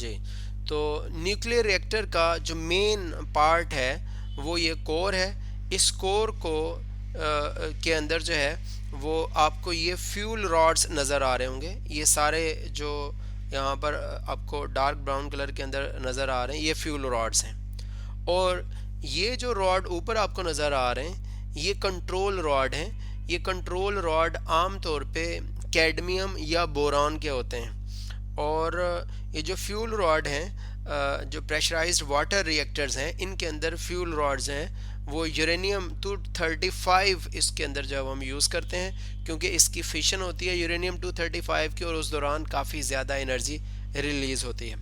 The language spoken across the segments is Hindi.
जी। तो न्यूक्लियर रिएक्टर का जो मेन पार्ट है वो ये कोर है। इस कोर को के अंदर जो है वो आपको ये फ्यूल रॉड्स नज़र आ रहे होंगे। ये सारे जो यहाँ पर आपको डार्क ब्राउन कलर के अंदर नज़र आ रहे हैं, ये फ्यूल रॉड्स हैं। और ये जो रॉड ऊपर आपको नज़र आ रहे हैं ये कंट्रोल रॉड हैं। ये कंट्रोल रॉड आम तौर पे कैडमियम या बोरॉन के होते हैं। और ये जो फ्यूल रॉड हैं, जो प्रेशराइज्ड वाटर रिएक्टर्स हैं, इनके अंदर फ्यूल रॉड्स हैं वो यूरेनियम 235 इसके अंदर जब हम यूज़ करते हैं, क्योंकि इसकी फिशन होती है यूरेनियम 235 की और उस दौरान काफ़ी ज़्यादा एनर्जी रिलीज़ होती है।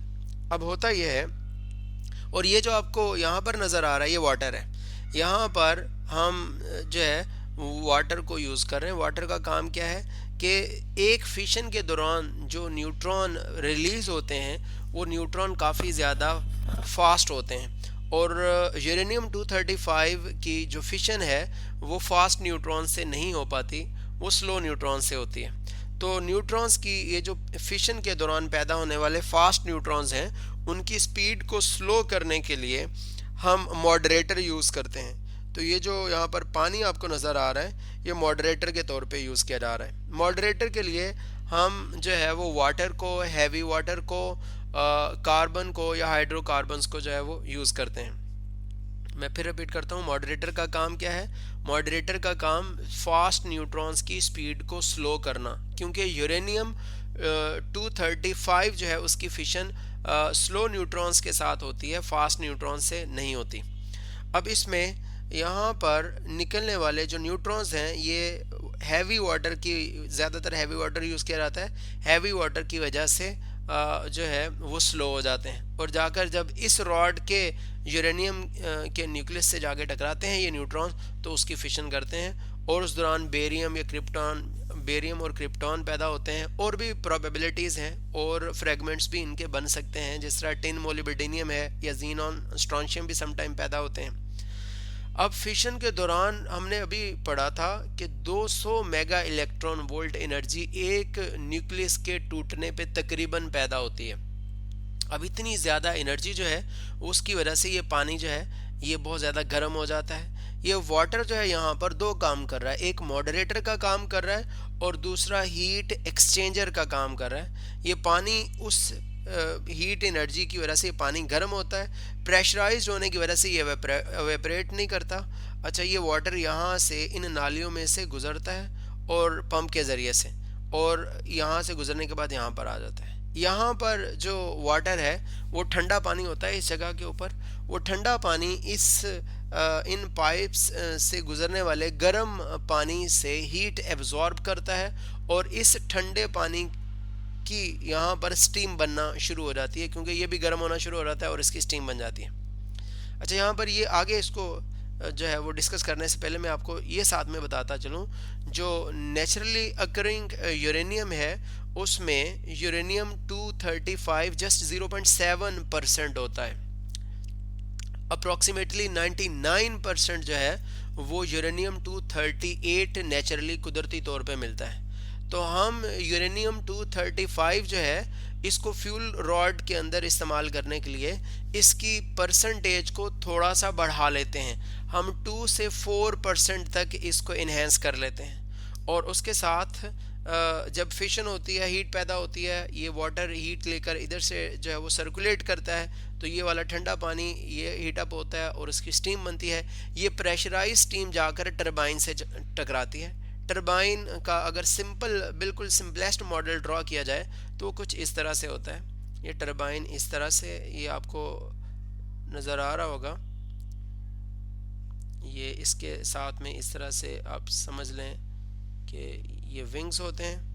अब होता यह है, और ये जो आपको यहाँ पर नज़र आ रहा है ये वाटर है। यहाँ पर हम जो है वाटर को यूज़ कर रहे हैं। वाटर का काम क्या है कि एक फिशन के दौरान जो न्यूट्रॉन रिलीज़ होते हैं वो न्यूट्रॉन काफ़ी ज़्यादा फास्ट होते हैं। और यूरेनियम 235 की जो फिशन है वो फास्ट न्यूट्रॉन से नहीं हो पाती, वो स्लो न्यूट्रॉन से होती है। तो न्यूट्रॉन्स की ये जो फिशन के दौरान पैदा होने वाले फास्ट न्यूट्रॉन्स हैं उनकी स्पीड को स्लो करने के लिए हम मॉडरेटर यूज़ करते हैं। तो ये जो यहाँ पर पानी आपको नज़र आ रहा है ये मॉडरेटर के तौर पे यूज़ किया जा रहा है। मॉडरेटर के लिए हम जो है वो वाटर को, हैवी वाटर को, कार्बन को या हाइड्रोकार्बन्स को जो है वो यूज़ करते हैं। मैं फिर रिपीट करता हूँ, मॉडरेटर का काम क्या है? मॉडरेटर का काम फास्ट न्यूट्रॉन्स की स्पीड को स्लो करना, क्योंकि यूरेनियम 235 जो है उसकी फिशन स्लो न्यूट्रॉन्स के साथ होती है, फास्ट न्यूट्रॉन से नहीं होती। अब इसमें यहाँ पर निकलने वाले जो न्यूट्रॉन्स हैं ये हैवी वाटर की, ज़्यादातर हैवी वाटर यूज़ किया जाता है। हैवी वाटर की वजह से जो है वो स्लो हो जाते हैं और जाकर जब इस रॉड के यूरेनियम के न्यूक्लियस से जाके टकराते हैं ये न्यूट्रॉन, तो उसकी फिशन करते हैं और उस दौरान बेरियम और क्रिप्टॉन पैदा होते हैं। और भी प्रोबेबिलिटीज़ हैं और फ्रेगमेंट्स भी इनके बन सकते हैं, जिस तरह टिन मोलिब्डेनियम है या जीनॉन स्ट्रॉन्शियम भी समटाइम पैदा होते हैं। अब फिशन के दौरान हमने अभी पढ़ा था कि 200 मेगा इलेक्ट्रॉन वोल्ट एनर्जी एक न्यूक्लियस के टूटने पे तकरीबन पैदा होती है। अब इतनी ज़्यादा एनर्जी जो है उसकी वजह से ये पानी जो है ये बहुत ज़्यादा गर्म हो जाता है। ये वाटर जो है यहाँ पर दो काम कर रहा है, एक मॉडरेटर का काम कर रहा है और दूसरा हीट एक्सचेंजर का काम कर रहा है। ये पानी उस हीट एनर्जी की वजह से ये पानी गर्म होता है, प्रेशराइज होने की वजह से ये एवेपरेट नहीं करता। अच्छा, ये वाटर यहाँ से इन नालियों में से गुजरता है और पंप के ज़रिए से, और यहाँ से गुजरने के बाद यहाँ पर आ जाता है। यहाँ पर जो वाटर है वो ठंडा पानी होता है। इस जगह के ऊपर वो ठंडा पानी इन पाइप्स से गुजरने वाले गर्म पानी से हीट एब्जॉर्ब करता है और इस ठंडे पानी की यहाँ पर स्टीम बनना शुरू हो जाती है, क्योंकि ये भी गर्म होना शुरू हो जाता है और इसकी स्टीम बन जाती है। अच्छा, यहाँ पर ये आगे इसको जो है वो डिस्कस करने से पहले मैं आपको ये साथ में बताता चलूँ, जो नेचुरली अकरिंग यूरेनियम है उसमें यूरेनियम 235 जस्ट 0.7% होता है। अप्रोक्सीमेटली 99% जो है वो यूरेनियम 238 नेचुरली कुदरती तौर पे मिलता है। तो हम यूरेनियम 235 जो है इसको फ्यूल रॉड के अंदर इस्तेमाल करने के लिए इसकी परसेंटेज को थोड़ा सा बढ़ा लेते हैं। हम 2 से 4% तक इसको इन्हेंस कर लेते हैं और उसके साथ जब फिशन होती है, हीट पैदा होती है, ये वाटर हीट लेकर इधर से जो है वो सर्कुलेट करता है, तो ये वाला ठंडा पानी ये हीटअप होता है और इसकी स्टीम बनती है। ये प्रेशराइज स्टीम जाकर टरबाइन से टकराती है। टरबाइन का अगर बिल्कुल सिंपलेस्ट मॉडल ड्रॉ किया जाए तो वो कुछ इस तरह से होता है। ये टरबाइन इस तरह से, ये आपको नज़र आ रहा होगा, ये इसके साथ में इस तरह से आप समझ लें कि ये विंग्स होते हैं।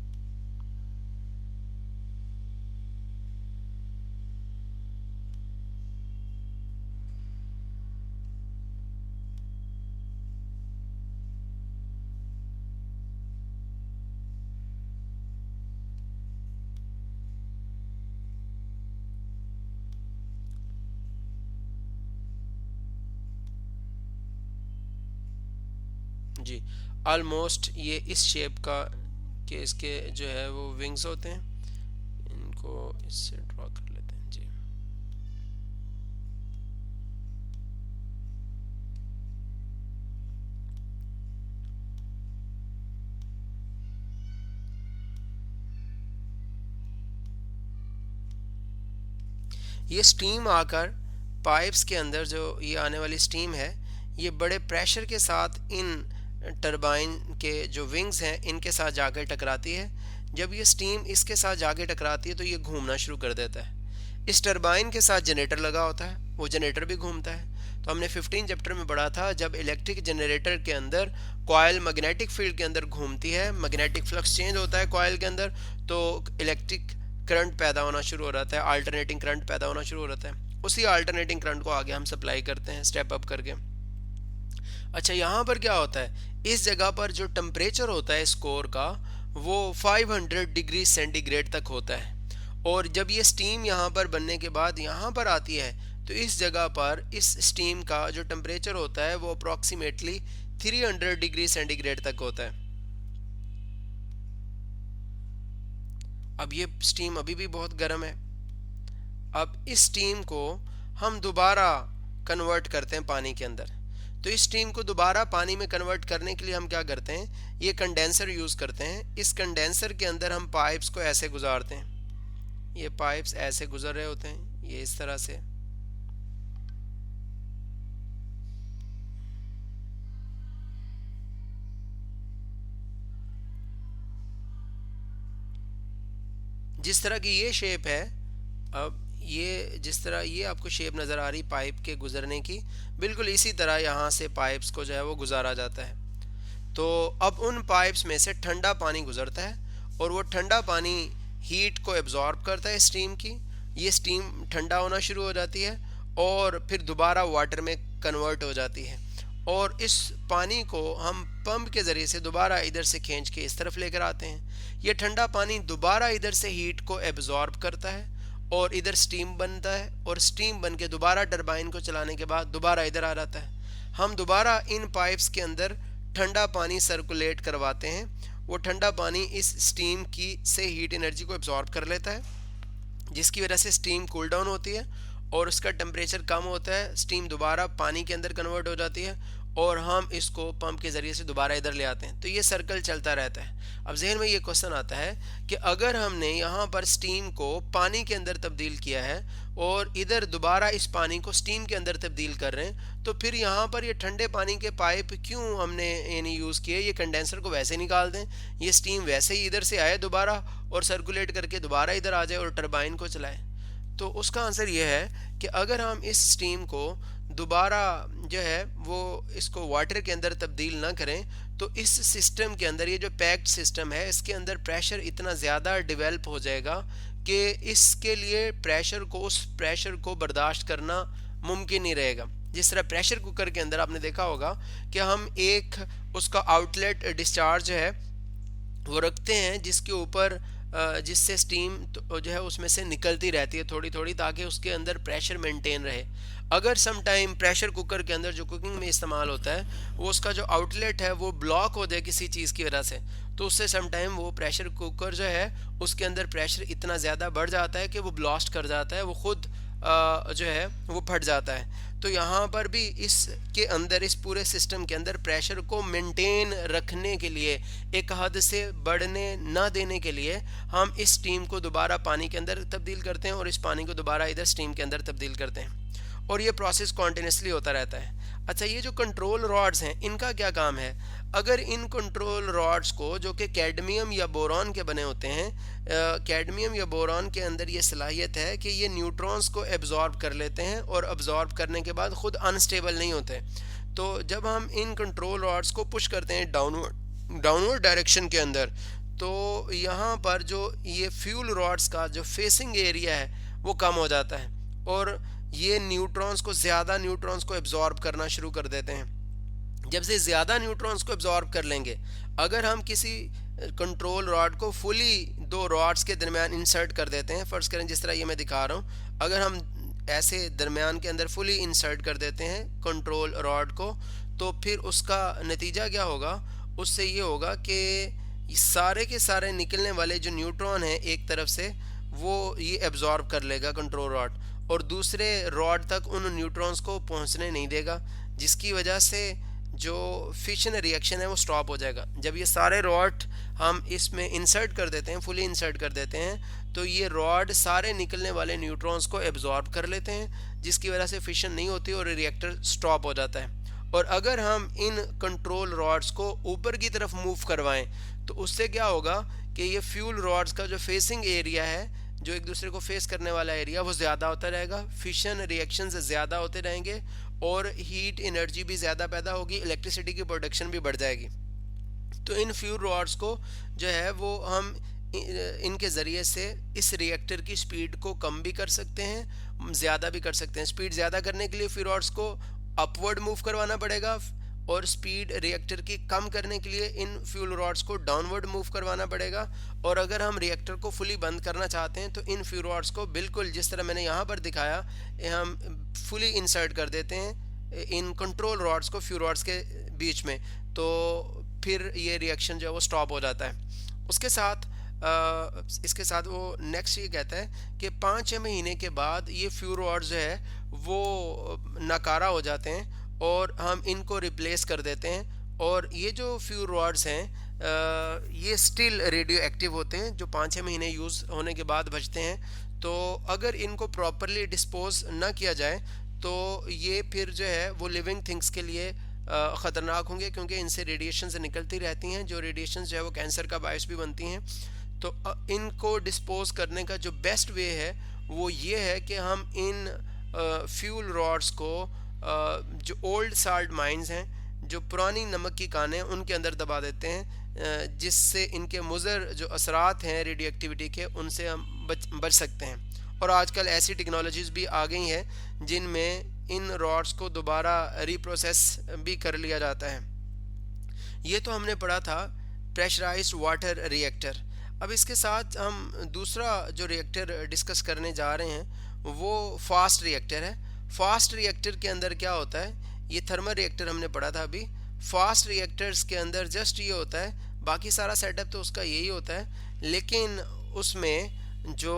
जी, ऑलमोस्ट ये इस शेप का कि इसके जो है वो विंग्स होते हैं। इनको इससे ड्रॉ कर लेते हैं जी। ये स्टीम आकर पाइप्स के अंदर जो ये आने वाली स्टीम है, ये बड़े प्रेशर के साथ इन टरबाइन के जो विंग्स हैं इनके साथ जाकर टकराती है। जब ये स्टीम इसके साथ जाके टकराती है तो ये घूमना शुरू कर देता है। इस टरबाइन के साथ जनरेटर लगा होता है, वो जनरेटर भी घूमता है। तो हमने 15 चैप्टर में पढ़ा था, जब इलेक्ट्रिक जनरेटर के अंदर कॉइल मैग्नेटिक फील्ड के अंदर घूमती है, मैग्नेटिक फ्लक्स चेंज होता है कॉइल के अंदर, तो इलेक्ट्रिक करंट पैदा होना शुरू हो जाता है, अल्टरनेटिंग करंट पैदा होना शुरू हो जाता है। उसी अल्टरनेटिंग करंट को आगे हम सप्लाई करते हैं स्टेप अप करके। अच्छा, यहाँ पर क्या होता है, इस जगह पर जो टेम्परेचर होता है इस कोर का वो 500 डिग्री सेंटीग्रेड तक होता है। और जब ये स्टीम यहाँ पर बनने के बाद यहाँ पर आती है तो इस जगह पर इस स्टीम का जो टेम्परेचर होता है वो अप्रॉक्सीमेटली 300 डिग्री सेंटीग्रेड तक होता है। अब ये स्टीम अभी भी बहुत गर्म है। अब इस स्टीम को हम दोबारा कन्वर्ट करते हैं पानी के अंदर। तो इस स्टीम को दोबारा पानी में कन्वर्ट करने के लिए हम क्या करते हैं, ये कंडेंसर यूज़ करते हैं। इस कंडेंसर के अंदर हम पाइप्स को ऐसे गुजारते हैं, ये पाइप्स ऐसे गुजर रहे होते हैं, ये इस तरह से। जिस तरह की ये शेप है, अब ये जिस तरह ये आपको शेप नज़र आ रही पाइप के गुजरने की, बिल्कुल इसी तरह यहाँ से पाइप्स को जो है वो गुजारा जाता है। तो अब उन पाइप्स में से ठंडा पानी गुजरता है और वो ठंडा पानी हीट को एब्जॉर्ब करता है स्टीम की। ये स्टीम ठंडा होना शुरू हो जाती है और फिर दोबारा वाटर में कन्वर्ट हो जाती है, और इस पानी को हम पंप के ज़रिए से दोबारा इधर से खींच के इस तरफ लेकर आते हैं। ये ठंडा पानी दोबारा इधर से हीट को एब्जॉर्ब करता है और इधर स्टीम बनता है, और स्टीम बन के दोबारा टरबाइन को चलाने के बाद दोबारा इधर आ जाता है। हम दोबारा इन पाइप्स के अंदर ठंडा पानी सर्कुलेट करवाते हैं। वो ठंडा पानी इस स्टीम की से हीट एनर्जी को एब्जॉर्ब कर लेता है, जिसकी वजह से स्टीम कूल डाउन होती है और उसका टेम्परेचर कम होता है। स्टीम दोबारा पानी के अंदर कन्वर्ट हो जाती है और हम इसको पंप के ज़रिए से दोबारा इधर ले आते हैं। तो ये सर्कल चलता रहता है। अब जहन में ये क्वेश्चन आता है कि अगर हमने यहाँ पर स्टीम को पानी के अंदर तब्दील किया है और इधर दोबारा इस पानी को स्टीम के अंदर तब्दील कर रहे हैं, तो फिर यहाँ पर ये ठंडे पानी के पाइप क्यों हमने यानी यूज़ किए। ये कंडेंसर को वैसे निकाल दें, ये स्टीम वैसे ही इधर से आए दोबारा और सर्कुलेट करके दोबारा इधर आ जाए और टरबाइन को चलाए। तो उसका आंसर ये है कि अगर हम इस स्टीम को दोबारा जो है वो इसको वाटर के अंदर तब्दील ना करें, तो इस सिस्टम के अंदर, ये जो पैक्ड सिस्टम है, इसके अंदर प्रेशर इतना ज़्यादा डेवलप हो जाएगा कि इसके लिए उस प्रेशर को बर्दाश्त करना मुमकिन नहीं रहेगा। जिस तरह प्रेशर कुकर के अंदर आपने देखा होगा कि हम एक उसका आउटलेट डिस्चार्ज है वो रखते हैं जिसके ऊपर जिससे स्टीम तो जो है उसमें से निकलती रहती है थोड़ी थोड़ी, ताकि उसके अंदर प्रेशर मेंटेन रहे। अगर सम टाइम प्रेशर कुकर के अंदर जो कुकिंग में इस्तेमाल होता है वो उसका जो आउटलेट है वो ब्लॉक हो जाए किसी चीज़ की वजह से, तो उससे सम टाइम वो प्रेशर कुकर जो है उसके अंदर प्रेशर इतना ज़्यादा बढ़ जाता है कि वो ब्लास्ट कर जाता है, वो खुद जो है वो फट जाता है। तो यहाँ पर भी इसके अंदर, इस पूरे सिस्टम के अंदर प्रेशर को मेंटेन रखने के लिए, एक हद से बढ़ने ना देने के लिए, हम इस स्टीम को दोबारा पानी के अंदर तब्दील करते हैं और इस पानी को दोबारा इधर स्टीम के अंदर तब्दील करते हैं, और ये प्रोसेस कॉन्टिन्यूसली होता रहता है। अच्छा, ये जो कंट्रोल रॉड्स हैं इनका क्या काम है। अगर इन कंट्रोल रॉड्स को, जो कि कैडमियम या बोरॉन के बने होते हैं, कैडमियम या बोरॉन के अंदर ये सलाहियत है कि ये न्यूट्रॉन्स को एब्जॉर्ब कर लेते हैं और एब्जॉर्ब करने के बाद ख़ुद अनस्टेबल नहीं होते। तो जब हम इन कंट्रोल रॉड्स को पुश करते हैं डाउनवर्ड डायरेक्शन के अंदर, तो यहाँ पर जो ये फ्यूल रॉड्स का जो फेसिंग एरिया है वो कम हो जाता है और ये ज़्यादा न्यूट्रॉन्स को एब्जॉर्ब करना शुरू कर देते हैं। जब से ज़्यादा न्यूट्रॉन्स को एब्जॉर्ब कर लेंगे, अगर हम किसी कंट्रोल रॉड को फुली दो रॉड्स के दरमियान इंसर्ट कर देते हैं, फ़र्ज़ करें जिस तरह ये मैं दिखा रहा हूँ, अगर हम ऐसे दरमियान के अंदर फुली इंसर्ट कर देते हैं कंट्रोल रॉड को, तो फिर उसका नतीजा क्या होगा, उससे ये होगा कि सारे के सारे निकलने वाले जो न्यूट्रॉन हैं एक तरफ से, वो ये एब्जॉर्ब कर लेगा कंट्रोल रॉड और दूसरे रॉड तक उन न्यूट्रॉन्स को पहुंचने नहीं देगा, जिसकी वजह से जो फिशन रिएक्शन है वो स्टॉप हो जाएगा। जब ये सारे रॉड हम इसमें इंसर्ट कर देते हैं, फुली इंसर्ट कर देते हैं, तो ये रॉड सारे निकलने वाले न्यूट्रॉन्स को एब्जॉर्ब कर लेते हैं, जिसकी वजह से फिशन नहीं होती और रिएक्टर स्टॉप हो जाता है। और अगर हम इन कंट्रोल रॉड्स को ऊपर की तरफ मूव करवाएं तो उससे क्या होगा कि ये फ्यूल रॉड्स का जो फेसिंग एरिया है, जो एक दूसरे को फेस करने वाला एरिया, वो ज़्यादा होता रहेगा, फिशन रिएक्शंस ज़्यादा होते रहेंगे और हीट एनर्जी भी ज़्यादा पैदा होगी, इलेक्ट्रिसिटी की प्रोडक्शन भी बढ़ जाएगी। तो इन फ्यूल रॉड्स को जो है वो हम इनके ज़रिए से इस रिएक्टर की स्पीड को कम भी कर सकते हैं, ज़्यादा भी कर सकते हैं। स्पीड ज़्यादा करने के लिए फ्यूल रॉड्स को अपवर्ड मूव करवाना पड़ेगा और स्पीड रिएक्टर की कम करने के लिए इन फ्यूल रॉड्स को डाउनवर्ड मूव करवाना पड़ेगा। और अगर हम रिएक्टर को फुली बंद करना चाहते हैं तो इन फ्यूल रॉड्स को बिल्कुल जिस तरह मैंने यहाँ पर दिखाया, हम फुली इंसर्ट कर देते हैं इन कंट्रोल रॉड्स को फ्यूल रॉड्स के बीच में, तो फिर ये रिएक्शन जो है वो स्टॉप हो जाता है। उसके साथ इसके साथ वो नेक्स्ट ये कहता है कि 5-6 महीने के बाद ये फ्यूल रॉड्स जो है वो नाकारा हो जाते हैं और हम इनको रिप्लेस कर देते हैं। और ये जो फ्यूल रॉड्स हैं ये स्टिल रेडियो एक्टिव होते हैं, जो 5-6 महीने यूज़ होने के बाद बचते हैं। तो अगर इनको प्रॉपरली डिस्पोज ना किया जाए तो ये फिर जो है वो लिविंग थिंग्स के लिए ख़तरनाक होंगे, क्योंकि इनसे रेडिएशन से निकलती रहती हैं, जो रेडिएशन जो है वो कैंसर का बायस भी बनती हैं। तो इनको डिस्पोज करने का जो बेस्ट वे है वो ये है कि हम इन फ्यूल रॉड्स को जो ओल्ड साल्ट माइंस हैं, जो पुरानी नमक की कानें, उनके अंदर दबा देते हैं, जिससे इनके मुज़र जो असरात हैं रेडियो एक्टिविटी के, उनसे हम बच सकते हैं। और आजकल ऐसी टेक्नोलॉजीज़ भी आ गई हैं जिनमें इन रॉड्स को दोबारा रिप्रोसेस भी कर लिया जाता है। ये तो हमने पढ़ा था प्रेशराइज्ड वाटर रिएक्टर। अब इसके साथ हम दूसरा जो रिएक्टर डिस्कस करने जा रहे हैं वो फास्ट रिएक्टर है। फास्ट रिएक्टर के अंदर क्या होता है, ये थर्मल रिएक्टर हमने पढ़ा था अभी। फास्ट रिएक्टर्स के अंदर जस्ट ये होता है, बाकी सारा सेटअप तो उसका यही होता है, लेकिन उसमें जो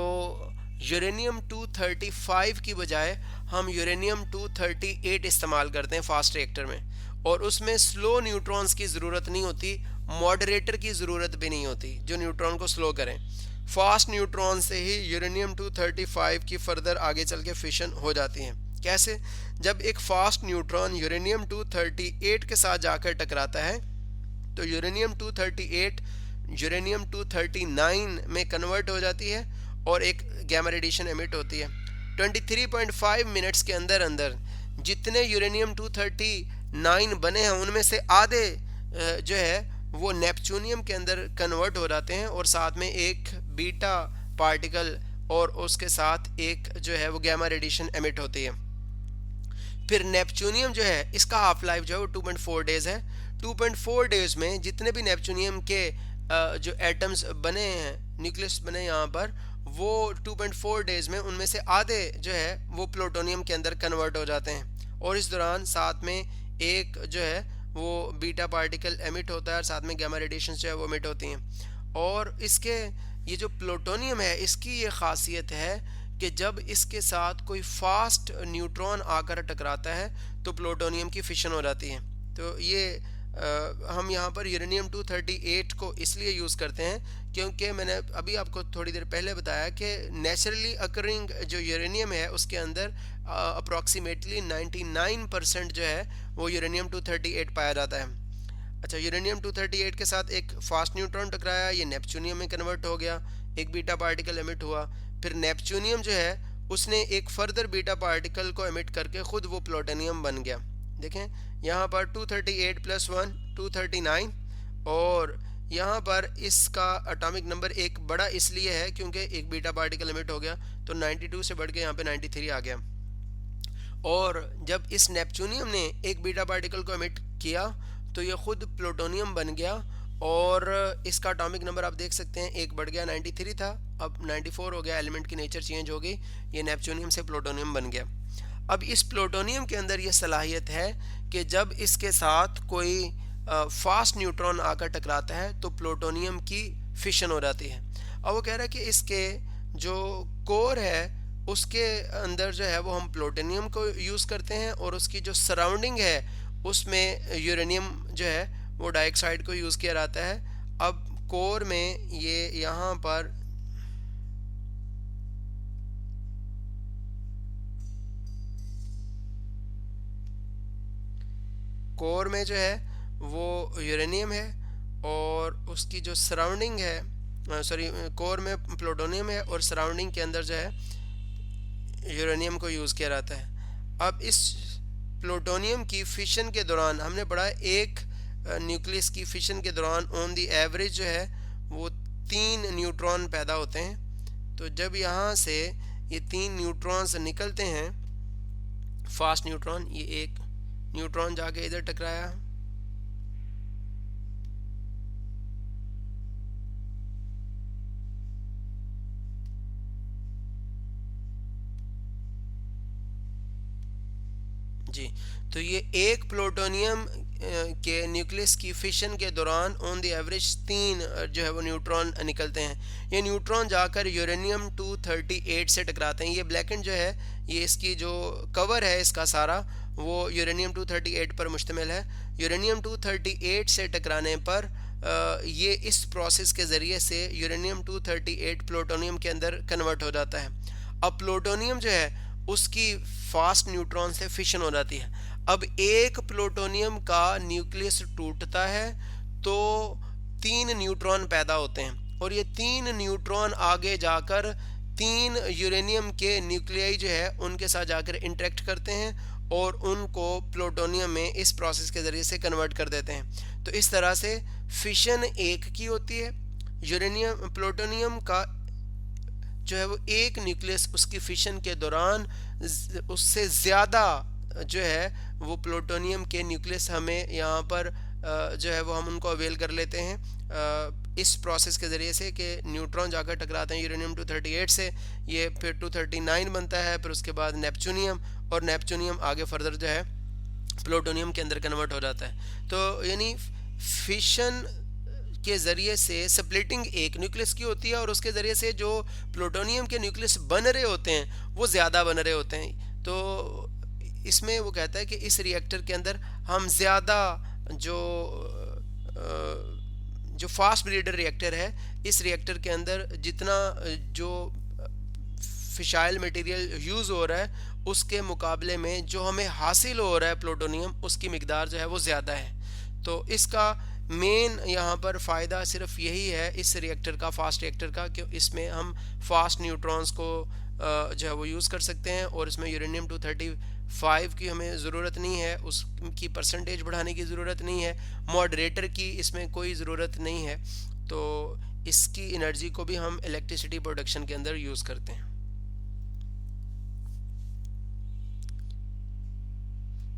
यूरेनियम 235 की बजाय हम यूरेनियम 238 इस्तेमाल करते हैं फास्ट रिएक्टर में। और उसमें स्लो न्यूट्रॉन्स की ज़रूरत नहीं होती, मॉडरेटर की ज़रूरत भी नहीं होती जो न्यूट्रॉन को स्लो करें। फास्ट न्यूट्रॉन से ही यूरेनियम 235 की फर्दर आगे चल के फिशन हो जाती हैं। कैसे? जब एक फास्ट न्यूट्रॉन यूरेनियम 238 के साथ जाकर टकराता है तो यूरेनियम 238 यूरेनियम 239 में कन्वर्ट हो जाती है और एक गैमा रेडिएशन एमिट होती है। 23.5 मिनट्स के अंदर अंदर जितने यूरेनियम 239 बने हैं उनमें से आधे जो है वो नेपच्यूनियम के अंदर कन्वर्ट हो जाते हैं और साथ में एक बीटा पार्टिकल और उसके साथ एक जो है वो गैमा रेडिएशन एमिट होती है। फिर नेपच्यूनियम जो है इसका हाफ लाइफ जो है वो 2.4 डेज है। 2.4 डेज में जितने भी नेपच्यूनियम के जो एटम्स बने हैं, न्यूक्लियस बने यहाँ पर, वो 2.4 डेज में उनमें से आधे जो है वो प्लूटोनियम के अंदर कन्वर्ट हो जाते हैं। और इस दौरान साथ में एक जो है वो बीटा पार्टिकल एमिट होता है और साथ में गैमा रेडिएशन जो है वो एमिट होती हैं। और इसके ये जो प्लूटोनियम है इसकी ये खासियत है कि जब इसके साथ कोई फास्ट न्यूट्रॉन आकर टकराता है तो प्लूटोनियम की फिशन हो जाती है। तो ये हम यहाँ पर यूरेनियम 238 को इसलिए यूज़ करते हैं क्योंकि मैंने अभी आपको थोड़ी देर पहले बताया कि नेचुरली अकरिंग जो यूरेनियम है उसके अंदर अप्रॉक्सीमेटली 99% जो है वो यूरेनियम 238 पाया जाता है। अच्छा, यूरेनियम 238 के साथ एक फास्ट न्यूट्रॉन टकराया, ये नेपच्यूनियम में कन्वर्ट हो गया, एक बीटा पार्टिकल एमिट हुआ। फिर नेपच्यूनियम जो है उसने एक फर्दर बीटा पार्टिकल को एमिट करके खुद वो प्लूटोनियम बन गया। देखें यहाँ पर 238 + 1 239 और यहाँ पर इसका एटॉमिक नंबर एक बड़ा इसलिए है क्योंकि एक बीटा पार्टिकल एमिट हो गया, तो 92 से बढ़ के यहाँ पे 93 आ गया। और जब इस नेपच्यूनियम ने एक बीटा पार्टिकल को एमिट किया तो ये खुद प्लूटोनियम बन गया और इसका एटॉमिक नंबर आप देख सकते हैं, एक बढ़ गया, 93 था अब 94 हो गया, एलिमेंट की नेचर चेंज हो गई, ये नेपच्यूनियम से प्लूटोनियम बन गया। अब इस प्लूटोनियम के अंदर ये सलाहियत है कि जब इसके साथ कोई फास्ट न्यूट्रॉन आकर टकराता है तो प्लूटोनियम की फिशन हो जाती है। अब वो कह रहा है कि इसके जो कोर है उसके अंदर जो है वो हम प्लूटोनियम को यूज़ करते हैं और उसकी जो सराउंडिंग है उसमें यूरेनियम जो है वो डाइऑक्साइड को यूज़ किया जाता है। अब कोर में ये यहाँ पर कोर में जो है वो यूरेनियम है और उसकी जो सराउंडिंग है, सॉरी, कोर में प्लूटोनियम है और सराउंडिंग के अंदर जो है यूरेनियम को यूज़ किया जाता है। अब इस प्लूटोनियम की फिशन के दौरान हमने पढ़ा एक न्यूक्लियस की फिशन के दौरान ऑन दी एवरेज जो है वो 3 न्यूट्रॉन पैदा होते हैं। तो जब यहाँ से ये 3 न्यूट्रॉन्स निकलते हैं, फास्ट न्यूट्रॉन, ये एक न्यूट्रॉन जाके इधर टकराया, जी, तो ये एक प्लूटोनियम के न्यूक्लियस की फिशन के दौरान ऑन द एवरेज 3 जो है वो न्यूट्रॉन निकलते हैं। ये न्यूट्रॉन जाकर यूरेनियम 238 से टकराते हैं। ये ब्लैकेंड जो है, ये इसकी जो कवर है इसका सारा, वो यूरेनियम 238 पर मुश्तमिल है। यूरेनियम 238 से टकराने पर ये इस प्रोसेस के ज़रिए से यूरेनियम 238 प्लूटोनियम के अंदर कन्वर्ट हो जाता है। अब प्लूटोनियम जो है उसकी फास्ट न्यूट्रॉन से फिशन हो जाती है। अब एक प्लूटोनियम का न्यूक्लियस टूटता है तो 3 न्यूट्रॉन पैदा होते हैं और ये 3 न्यूट्रॉन आगे जाकर 3 यूरेनियम के न्यूक्लियाई जो है उनके साथ जाकर इंटरेक्ट करते हैं और उनको प्लूटोनियम में इस प्रोसेस के ज़रिए से कन्वर्ट कर देते हैं। तो इस तरह से फिशन एक की होती है। यूरेनियम प्लूटोनियम का जो है वो एक न्यूक्लियस उसकी फिशन के दौरान उससे ज़्यादा जो है वो प्लूटोनियम के न्यूक्लियस हमें यहाँ पर जो है वो हम उनको अवेल कर लेते हैं इस प्रोसेस के ज़रिए से कि न्यूट्रॉन जाकर टकराते हैं यूरेनियम 238 से, ये फिर 239 बनता है, फिर उसके बाद नेपच्यूनियम, और नेपच्यूनियम आगे फर्दर जो है प्लूटोनियम के अंदर कन्वर्ट हो जाता है। तो यानी फिशन के ज़रिए से स्प्लिटिंग एक न्यूक्लियस की होती है और उसके ज़रिए से जो प्लूटोनियम के न्यूक्लियस बन रहे होते हैं वो ज़्यादा बन रहे होते हैं। तो इसमें वो कहता है कि इस रिएक्टर के अंदर हम ज़्यादा जो फास्ट ब्रीडर रिएक्टर है, इस रिएक्टर के अंदर जितना जो फिशाइल मटेरियल यूज़ हो रहा है उसके मुकाबले में जो हमें हासिल हो रहा है प्लूटोनियम, उसकी मिकदार जो है वो ज़्यादा है। तो इसका मेन यहाँ पर फ़ायदा सिर्फ यही है इस रिएक्टर का, फास्ट रिएक्टर का, कि इसमें हम फास्ट न्यूट्रॉन्स को जो है वो यूज़ कर सकते हैं और इसमें यूरेनियम 235 की हमें ज़रूरत नहीं है, उसकी परसेंटेज बढ़ाने की ज़रूरत नहीं है, मॉडरेटर की इसमें कोई ज़रूरत नहीं है। तो इसकी एनर्जी को भी हम इलेक्ट्रिसिटी प्रोडक्शन के अंदर यूज़ करते हैं।